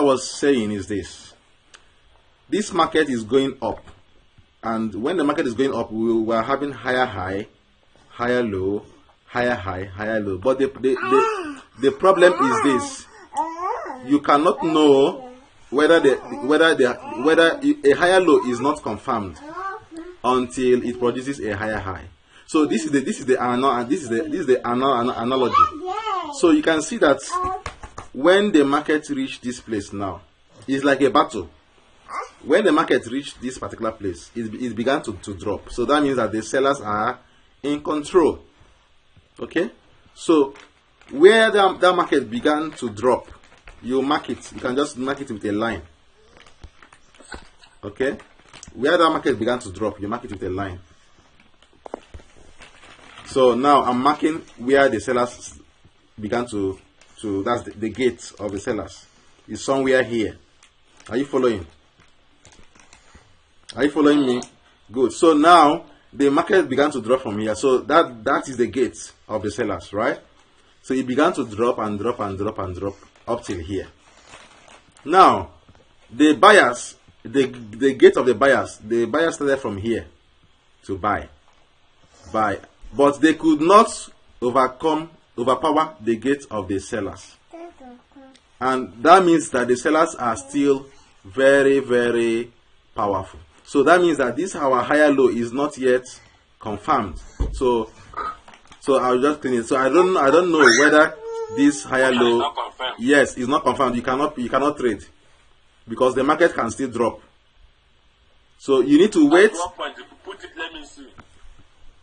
was saying is this. This market is going up. And when the market is going up, we are having higher high, higher low, higher high, higher low. But the problem is this. You cannot know whether a higher low is not confirmed until it produces a higher high. So this is the analogy. So you can see that when the market reached this place now, it's like a battle. When the market reached this particular place, it began to drop. So that means that the sellers are in control. Okay? So where that market began to drop, you mark it. You can just mark it with a line. Okay? Where that market began to drop, you mark it with a line. So now I'm marking where the sellers began to that's the gate of the sellers. Is somewhere here. Are you following? Are you following me? Good. So now the market began to drop from here. So that is the gate of the sellers, right? So it began to drop and drop and drop and drop up till here. Now the buyers, the gate of the buyers started from here to buy, but they could not overpower the gate of the sellers, and that means that the sellers are still very, very powerful. So that means that this our higher low is not yet confirmed. So I'll just clean it. So I don't know whether this higher low, yes, is not confirmed. You cannot trade because the market can still drop. So you need to wait. At what point if you put it, let me see.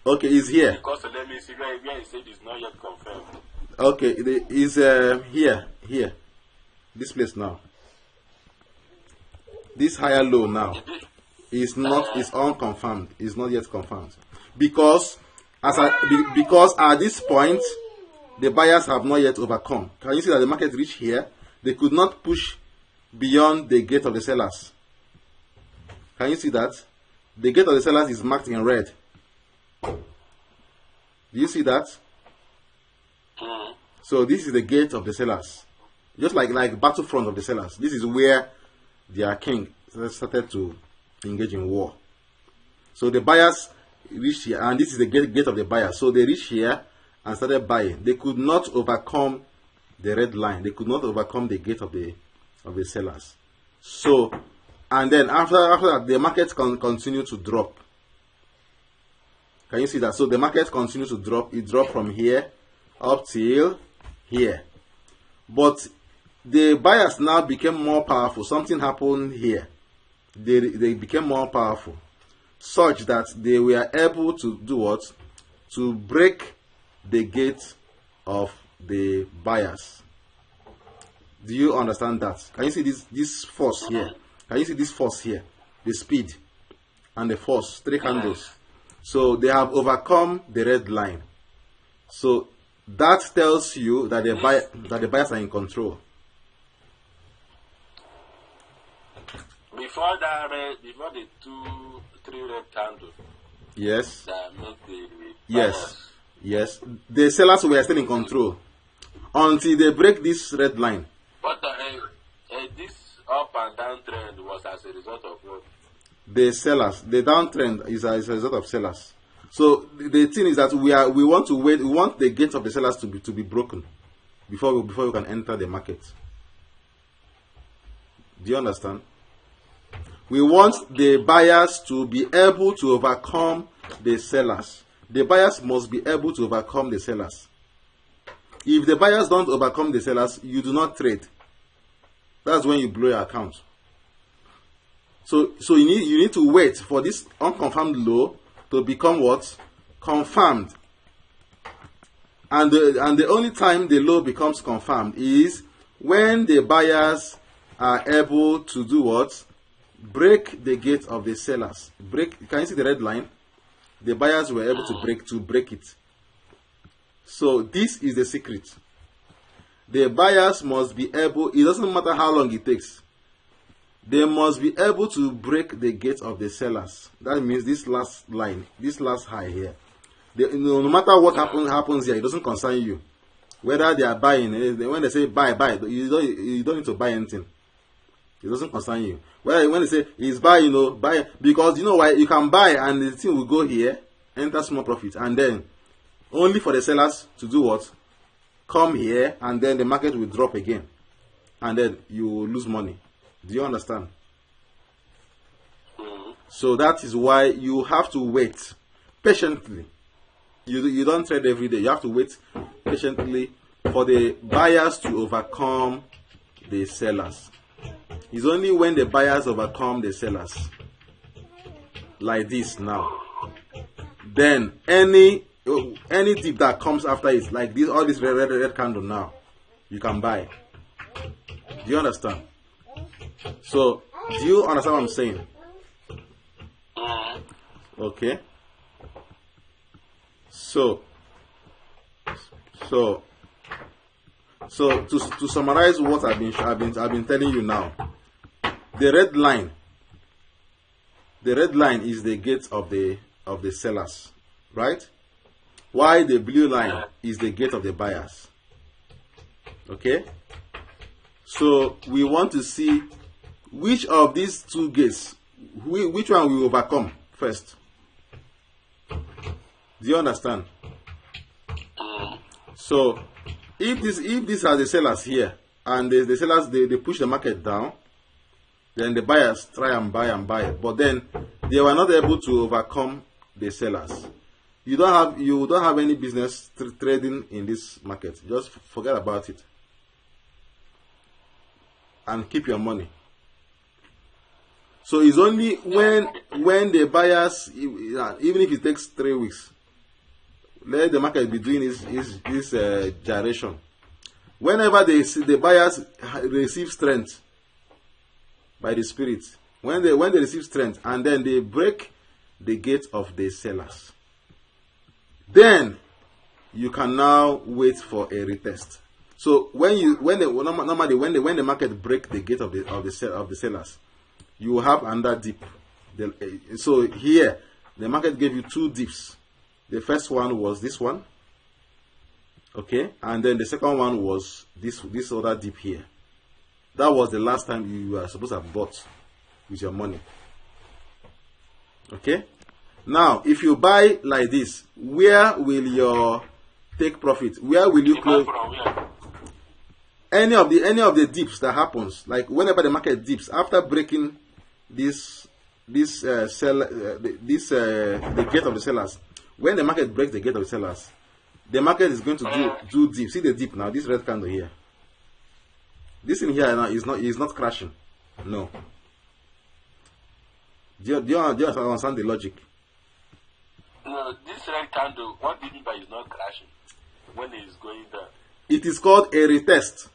Okay, it's here. Because let me see where you said it's not yet confirmed. Okay, it is here. This place now. This higher low now is unconfirmed. Is not yet confirmed because at this point the buyers have not yet overcome. Can you see that the market reached here? They could not push beyond the gate of the sellers. Can you see that? The gate of the sellers is marked in red. Do you see that? So this is the gate of the sellers. Just like battlefront of the sellers. This is where their king started to engage in war. So the buyers reached here, and this is the gate of the buyers. So they reached here and started buying. They could not overcome the red line. They could not overcome the gate of the sellers. So, and then after that, the market continued to drop. Can you see that? So the market continued to drop. It dropped from here up till here. But the buyers now became more powerful. Something happened here. They became more powerful, such that they were able to do what? To break the gate of the buyers. Do you understand that? Can you see this force here? Can you see this force here? The speed and the force, 3 handles. So they have overcome the red line. So that tells you that the buyers are in control. Before the 3 red candles. Yes. That make the Yes. The sellers were still in control until they break this red line. But this up and down trend was as a result of what? The sellers. The downtrend is as a result of sellers. So the thing is that we want to wait. We want the gates of the sellers to be broken before we can enter the market. Do you understand? We want the buyers to be able to overcome the sellers. The buyers must be able to overcome the sellers. If the buyers don't overcome the sellers, you do not trade. That's when you blow your account. So you need to wait for this unconfirmed low to become what? Confirmed. And the only time the low becomes confirmed is when the buyers are able to do what? Break the gate of the sellers. Can you see the red line? The buyers were able to break it. So this is the secret. The buyers must be able, it doesn't matter how long it takes, they must be able to break the gate of the sellers. That means this last line, this last high here. No matter what happens here, it doesn't concern you. Whether they are buying, when they say buy, you don't need to buy anything. It doesn't concern you. Well, when they say it's buy, buy, because you know why? You can buy and the thing will go here, enter small profit, and then only for the sellers to do what? Come here, and then the market will drop again, and then you will lose money. Do you understand? So that is why you have to wait patiently. You don't trade every day. You have to wait patiently for the buyers to overcome the sellers. It's only when the buyers overcome the sellers, like this now, then any dip that comes after it, like this, all this red candle now, you can buy. Do you understand? So, do you understand what I'm saying? Okay. So to summarize what I've been telling you now, the red line is the gate of the sellers, right? While the blue line is the gate of the buyers. Okay? So we want to see which of these two gates, which one we overcome first. Do you understand? So if these are the sellers here, and the sellers they push the market down, then the buyers try and buy, but then they were not able to overcome the sellers. You don't have any business trading in this market. Just forget about it and keep your money. So it's only when the buyers, even if it takes 3 weeks, let the market be doing this gyration. Whenever the buyers receive strength by the Spirit, when they receive strength, and then they break the gate of the sellers, then you can now wait for a retest. So when the market break the gate of the sellers, you will have another dip. So here the market gave you 2 dips. The first one was this one, okay, and then the second one was this other dip here. That was the last time you were supposed to have bought with your money. Okay. Now, if you buy like this, where will your take profit? Where will you close? Any of the dips that happens, like whenever the market dips after breaking the gate of the sellers. When the market breaks the gate of the sellers, the market is going to do dip. See the dip now. This red candle here. This in here now is not crashing. No. Do you understand the logic? No, this red candle, what do you mean by it's not crashing when it is going down? It is called a retest.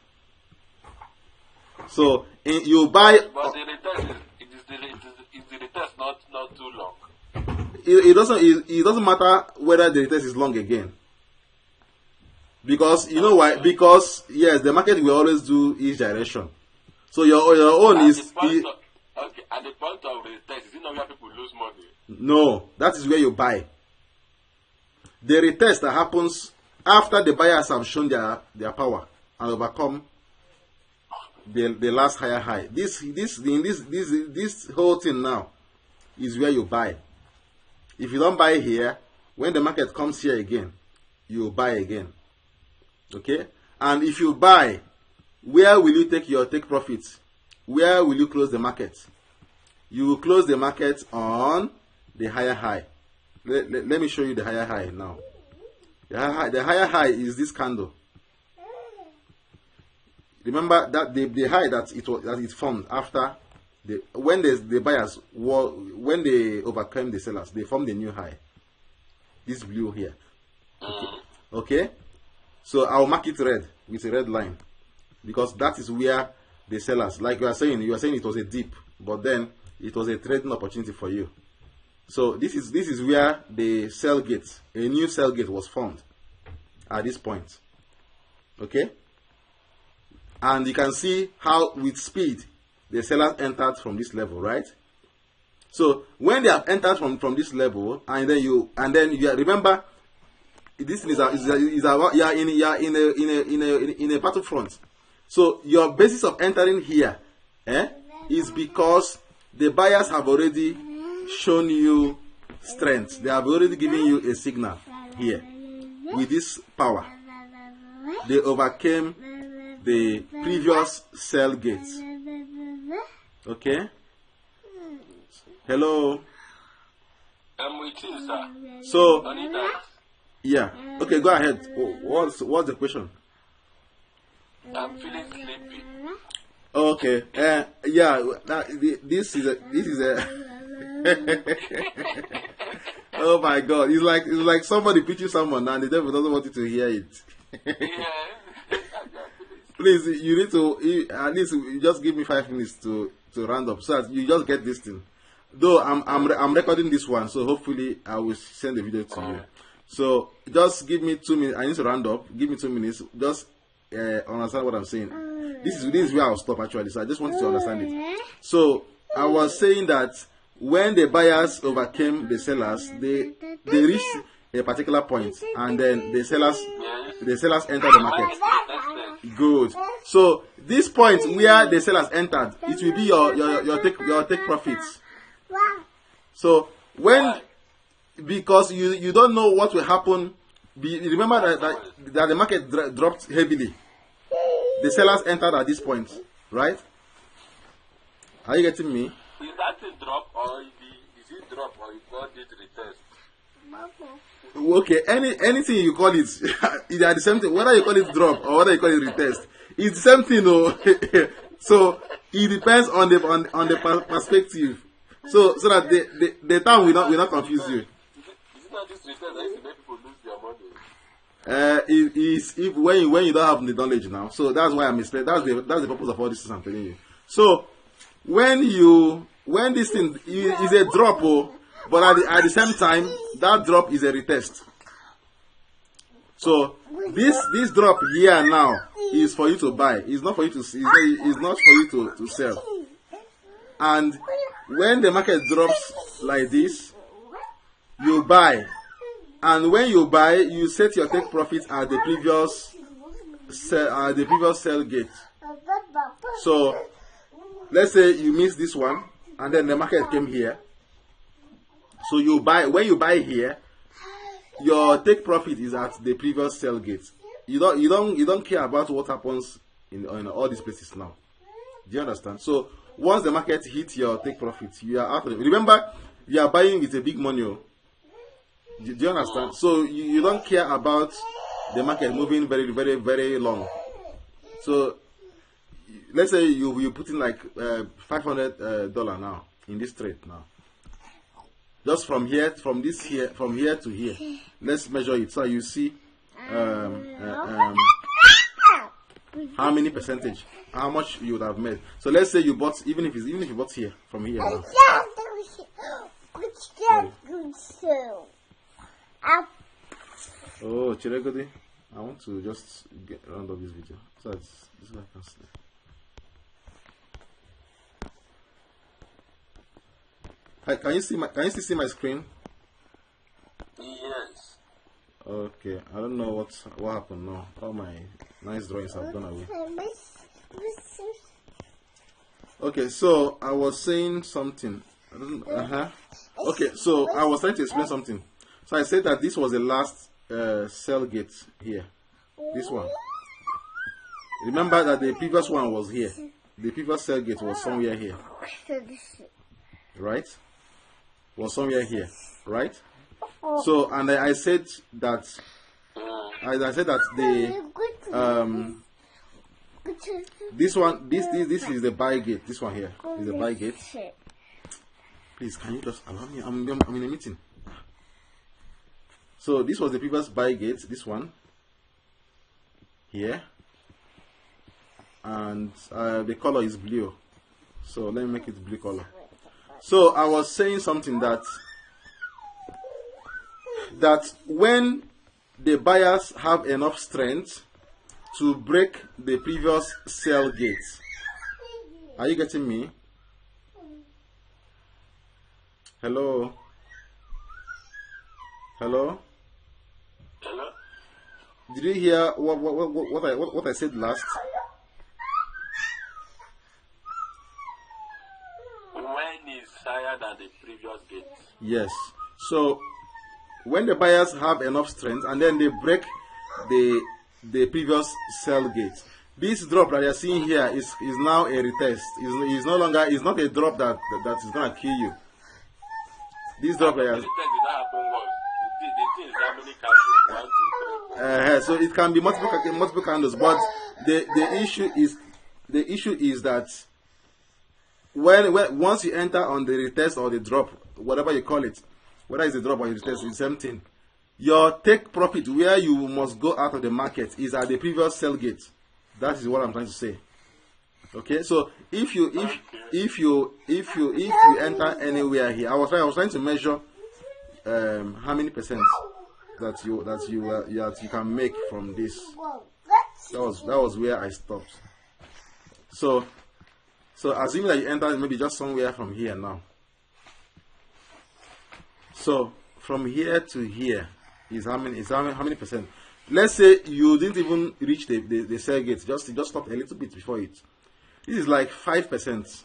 So you buy. But the retest is the retest not too long? It doesn't matter whether the retest is long again. Because you know why? Because yes, the market will always do each direction. So your own is. Okay, at the point of retest, is it not where people lose money? No, that is where you buy. The retest that happens after the buyers have shown their power and overcome the last higher high. This whole thing now is where you buy. If you don't buy here, when the market comes here again, you buy again. Okay? And if you buy, where will you take profits? Where will you close the market? You will close the market on the higher high. Let me show you the higher high now. The higher high is this candle. Remember that the high that it formed after when the buyers when they overcame the sellers, they formed a new high. This blue here. Okay? So I'll mark it red with a red line because that is where the sellers, like you are saying it was a dip, but then it was a trading opportunity for you. So this is where the sell gate, a new sell gate was formed at this point. Okay? And you can see how with speed the sellers entered from this level, right? So when they have entered from this level, and then you remember this is in a battlefront. So your basis of entering here, is because the buyers have already shown you strength. They have already given you a signal here. With this power, they overcame the previous sell gates. Okay? Hello? I'm with you, sir. So, Only that yeah. Okay, go ahead. What's the question? I'm feeling sleepy. Okay. Yeah. This is a. Oh my God! It's like somebody preaching someone and the devil doesn't want you to hear it. Yeah. Please, you need to at least you just give me 5 minutes to round up so that you just get this thing. Though I'm recording this one, so hopefully I will send the video to you. So just give me 2 minutes. I need to round up. Give me 2 minutes. Just understand what I'm saying. This is where I'll stop actually. So I just want you to understand it. So I was saying that when the buyers overcame the sellers, they reached a particular point, and then the sellers entered the market. Good. So this point where the sellers entered, it will be your take profits. So because you don't know what will happen, remember that the market dropped heavily. The sellers entered at this point, right? Are you getting me? Is that a drop or is it drop or you got it retest? Okay, anything you call it, they are the same thing. Whether you call it drop or whether you call it retest, it's the same thing. No? So it depends on the perspective. So that the term will not confuse you. Is it not this retest that used to make people lose their money? It is if when you don't have the knowledge now. So that's why I'm misled. That's the purpose of all this I'm telling you. So when this thing is a drop, but at the same time that drop is a retest. So this drop here now is for you to buy. It's not for you to it's not for you to sell. And when the market drops like this, you buy. And when you buy, you set your take profit at the previous sell gate. So let's say you miss this one, and then the market came here. So you buy. When you buy here, your take profit is at the previous sell gate. You don't care about what happens in all these places now. Do you understand? So once the market hits your take profit, you are out of it. Remember, you are buying with a big money. Do you understand? So you don't care about the market moving very, very, very long. So let's say you put in like $500 now in this trade now. Just from here to here. Let's measure it so you see how many percentage, how much you would have made. So let's say you bought even if you bought here from here now. Oh, Chiregodi, I want to just round up this video so that this guy can sleep. Hi, can you still see my screen? Yes. Okay, I don't know what happened now. All my nice drawings have gone away. Okay, so I was saying something. Okay, so I was trying to explain something. So I said that this was the last cell gate here. This one. Remember that the previous one was here. The previous cell gate was somewhere here. Right? Was somewhere here. Right? So, and I said that this one, this is the buy gate. This one here is the buy gate. Please, can you just allow me? I'm in a meeting. So this was the previous buy gate. This one here, and the color is blue. So let me make it blue color. So I was saying something that when the buyers have enough strength to break the previous sell gate. Are you getting me? Hello? Hello? Hello? Did you hear what I said last? when it's higher than the previous gate. Yes. So when the buyers have enough strength and then they break the previous sell gate, this drop that you're seeing here is now a retest. Is no longer, is not a drop that is gonna kill you. This drop that so it can be multiple candles, but the issue is that when once you enter on the retest or the drop, whatever you call it, whether it's a drop or a retest, it's the same thing. Your take profit where you must go out of the market is at the previous sell gate. That is what I'm trying to say. Okay, so if you enter anywhere here, I was trying to measure how many percent that you can make from this. That was where I stopped. So assuming that you enter maybe just somewhere from here now. So from here to here is how many percent? Let's say you didn't even reach the sell gate, just stop a little bit before it. This is like 5%,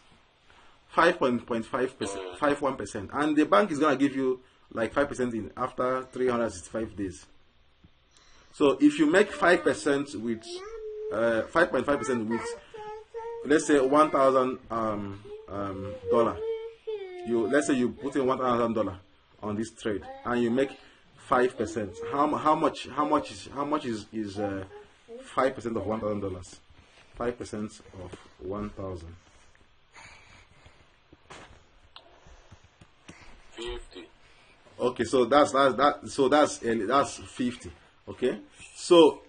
5.5%, 51%, and the bank is gonna give you like 5% in after 365 days. So if you make 5% with 5.5% with, let's say $1,000 let's say you put in $1,000 on this trade and you make 5%. How much is 5% of $1,000? 5% of 1,000. 50. Okay, so that's 50. Okay, so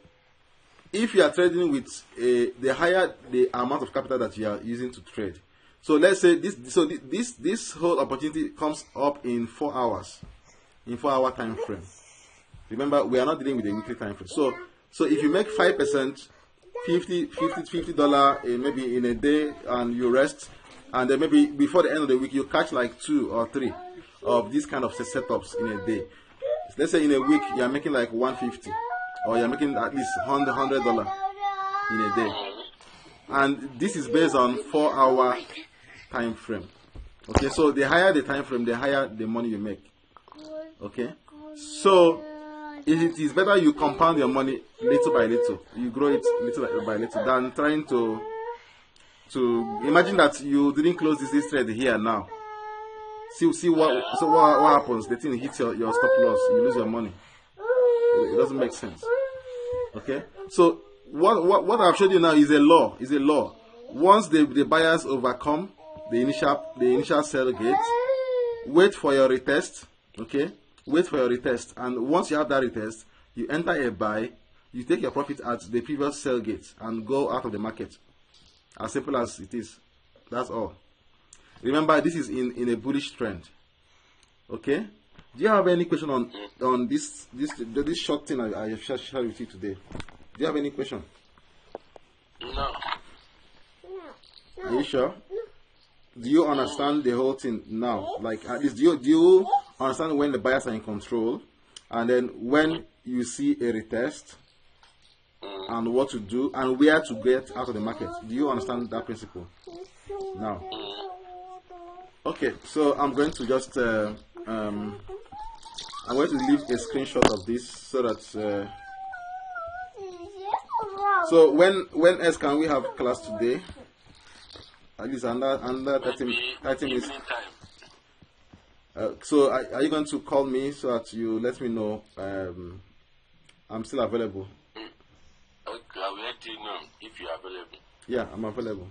if you are trading with the higher the amount of capital that you are using to trade, so let's say this whole opportunity comes up in 4 hours, in 4-hour time frame. Remember, we are not dealing with a weekly time frame. So if you make 5%, $50 maybe in a day, and you rest, and then maybe before the end of the week you catch like 2 or 3 of these kind of setups in a day. Let's say in a week you are making like 150, or you are making at least $100 in a day, and this is based on 4-hour time frame. Okay, so the higher the time frame, the higher the money you make. Okay, so it is better you compound your money little by little. You grow it little by little than trying to imagine that you didn't close this trade here now. See what happens. The thing hits your stop loss. You lose your money. It doesn't make sense. Okay. So what I've showed you now is a law. Once the buyers overcome the initial sell gate, wait for your retest. Okay. Wait for your retest, and once you have that retest, you enter a buy. You take your profit at the previous sell gate and go out of the market. As simple as it is. That's all. Remember, this is in a bullish trend. Okay. Do you have any question on this short thing I have shared with you today? Do you have any question? No. Are you sure? Do you understand the whole thing now? Like, at least do you understand when the buyers are in control, and then when you see a retest, and what to do and where to get out of the market? Do you understand that principle now? Okay, so I'm going to just I'm going to leave a screenshot of this so that so when else can we have class today? At least under 30 minutes. So are you going to call me so that you let me know I'm still available? Okay, I'll let you know if you're available. Yeah, I'm available.